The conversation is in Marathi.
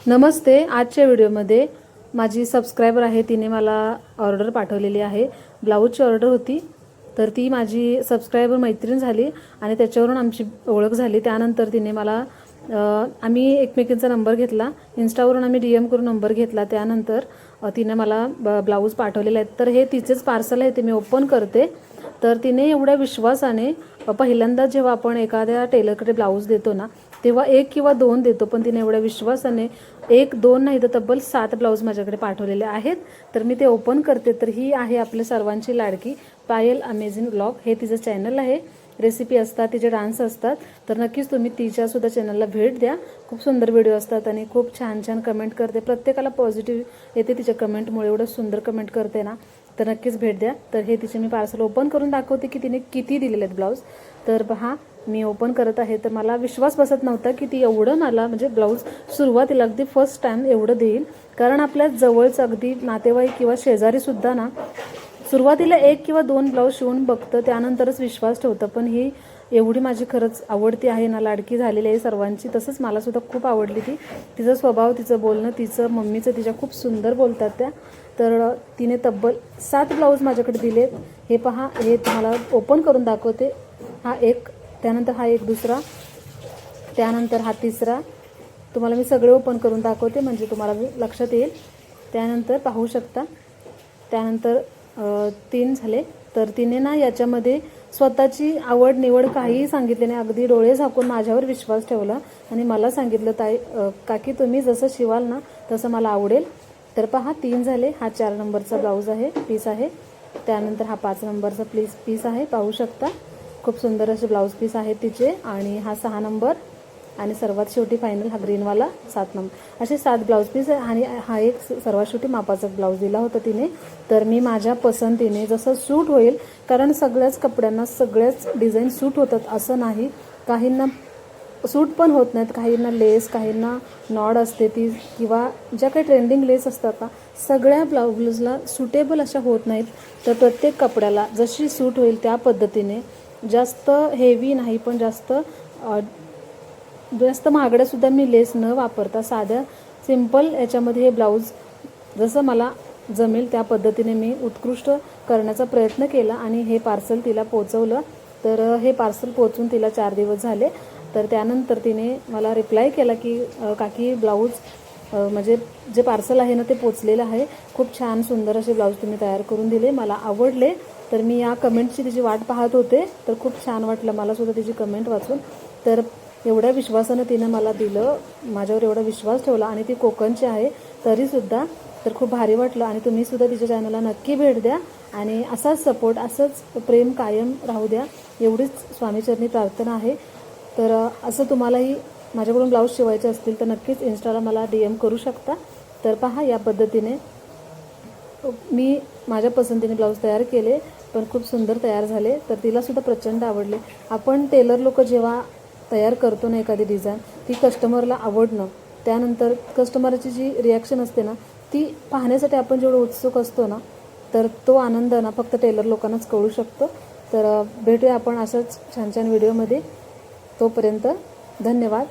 नमस्ते. आजच्या व्हिडिओमध्ये माझी सबस्क्रायबर आहे, तिने मला ऑर्डर पाठवलेली आहे. ब्लाऊजची ऑर्डर होती, तर ती माझी सबस्क्रायबर मैत्रीण झाली आणि त्याच्यावरून आमची ओळख झाली. त्यानंतर तिने मला आम्ही एकमेकींचा नंबर घेतला, इन्स्टावरून आम्ही DM करून नंबर घेतला. त्यानंतर तिने मला ब्लाऊज पाठवलेले आहेत. तर हे तिचेच पार्सल आहे, ते मी ओपन करते. तर तिने एवढ्या विश्वासाने, पहिल्यांदा जेव्हा आपण एखाद्या टेलरकडे ब्लाऊज देतो ना, तेव्हा 1 किंवा 2 देतो, पण तिने एवढ्या विश्वासाने 1, 2 नाही तर तब्बल 7 ब्लाऊज माझ्याकडे पाठवलेले आहेत. तर मी ते ओपन करते. तर ही आहे आपल्या सर्वांची लाडकी पायल अमेझिंग ब्लॉग. हे तिचं चॅनल आहे, रेसिपी असतात, तिचे डान्स असतात. तर नक्कीच तुम्ही तिच्यासुद्धा चॅनलला भेट द्या. खूप सुंदर व्हिडिओ असतात आणि खूप छान छान कमेंट करते. प्रत्येकाला पॉझिटिव्ह येते तिच्या कमेंटमुळे. एवढं सुंदर कमेंट करते ना, तर नक्कीच भेट द्या. तर हे तिचे मी पार्सल ओपन करून दाखवते की तिने किती दिलेले आहेत ब्लाऊज. तर पहा, मी ओपन करत आहे. तर मला विश्वास बसत नव्हता की ती एवढं मला म्हणजे ब्लाऊज सुरुवातीला अगदी फर्स्ट टाइम एवढं देईल. कारण आपल्या जवळचं अगदी नातेवाईक किंवा शेजारीसुद्धा ना, सुरुवातीला 1 किंवा 2 ब्लाऊज शिवून बघतं, त्यानंतरच विश्वास ठेवतं. पण ही एवढी माझी खरंच आवडती आहे ना, लाडकी झालेली आहे सर्वांची. तसंच मलासुद्धा खूप आवडली ती. तिचा स्वभाव, तिचं बोलणं, तिचं मम्मीचं तिच्या खूप सुंदर बोलतात त्या. तर तिने तब्बल 7 ब्लाऊज माझ्याकडे दिलेत. हे पहा, हे तुम्हाला ओपन करून दाखवते. हा एक, त्यानंतर हा एक दुसरा, त्यानंतर हा तिसरा. तुम्हाला मी सगळे ओपन करून दाखवते म्हणजे तुम्हाला लक्षात येईल. त्यानंतर पाहू शकता, त्यानंतर 3 झाले. तर तिने ना याच्यामध्ये स्वतःची आवड निवड काहीही सांगितले नाही, अगदी डोळे झाकून माझ्यावर विश्वास ठेवला आणि मला सांगितलं, ताई काकी तुम्ही जसं शिवाल ना तसं मला आवडेल. तर पहा, 3 झाले. हा 4 नंबरचा ब्लाऊज आहे, पीस आहे. त्यानंतर हा 5 नंबरचा पीस आहे, पाहू शकता. खूप सुंदर असे ब्लाऊज पीस आहेत तिचे. आणि हा 6 नंबर आणि सर्वात शेवटी फायनल हा ग्रीनवाला 7 नंबर. असे 7 ब्लाऊज पीस आहे. आणि हा एक सर्वात शेवटी मापाचा ब्लाऊज दिला होता तिने. तर मी माझ्या पसंतीने जसं सूट होईल, कारण सगळ्याच कपड्यांना सगळ्याच डिझाईन सूट होतात असं नाही. काहींना सूट पण होत नाहीत, काहींना लेस, काहींना नॉड असते ती, किंवा ज्या काही ट्रेंडिंग लेस असतात ना, सगळ्या ब्लाऊजला सुटेबल अशा होत नाहीत. तर प्रत्येक कपड्याला जशी सूट होईल त्या पद्धतीने, जास्त हेवी नाही पण जास्त महागड्यासुद्धा मी लेस न वापरता साध्या सिंपल याच्यामध्ये हे ब्लाऊज जसं मला जमेल त्या पद्धतीने मी उत्कृष्ट करण्याचा प्रयत्न केला आणि हे पार्सल तिला पोचवलं. तर हे पार्सल पोचून तिला 4 दिवस झाले. तर त्यानंतर तिने मला रिप्लाय केला की काकी ब्लाऊज म्हणजे जे पार्सल आहे ना ते पोचलेलं आहे. खूप छान सुंदर असे ब्लाऊज तुम्ही तयार करून दिले, मला आवडले. तर मी या कमेंटची तिची वाट पाहत होते. तर खूप छान वाटलं मलासुद्धा तिची कमेंट वाचून. तर एवढ्या विश्वासानं तिनं मला दिलं, माझ्यावर एवढा विश्वास ठेवला आणि ती कोकणची आहे तरीसुद्धा. तर खूप भारी वाटलं. आणि तुम्हीसुद्धा तिच्या चॅनलला नक्की भेट द्या आणि असाच सपोर्ट, असंच प्रेम कायम राहू द्या, एवढीच स्वामीचरणी प्रार्थना आहे. तर असं तुम्हालाही माझ्याकडून ब्लाऊज शिवायचे असतील तर नक्कीच इन्स्टाला मला DM करू शकता. तर पहा, या पद्धतीने मी माझ्या पसंतीने ब्लाऊज तयार केले, पण खूप सुंदर तयार झाले. तर तिलासुद्धा प्रचंड आवडले. आपण टेलर लोक जेव्हा तयार करतो ना एखादी डिझाईन, ती कस्टमरला आवडणं, त्यानंतर कस्टमरची जी रिॲक्शन असते ना, ती पाहण्यासाठी आपण जेवढं उत्सुक असतो ना, तर तो आनंद ना फक्त टेलर लोकांनाच कळू शकतो. तर भेटूया आपण अशाच छान छान व्हिडिओमध्ये. तोपर्यंत धन्यवाद.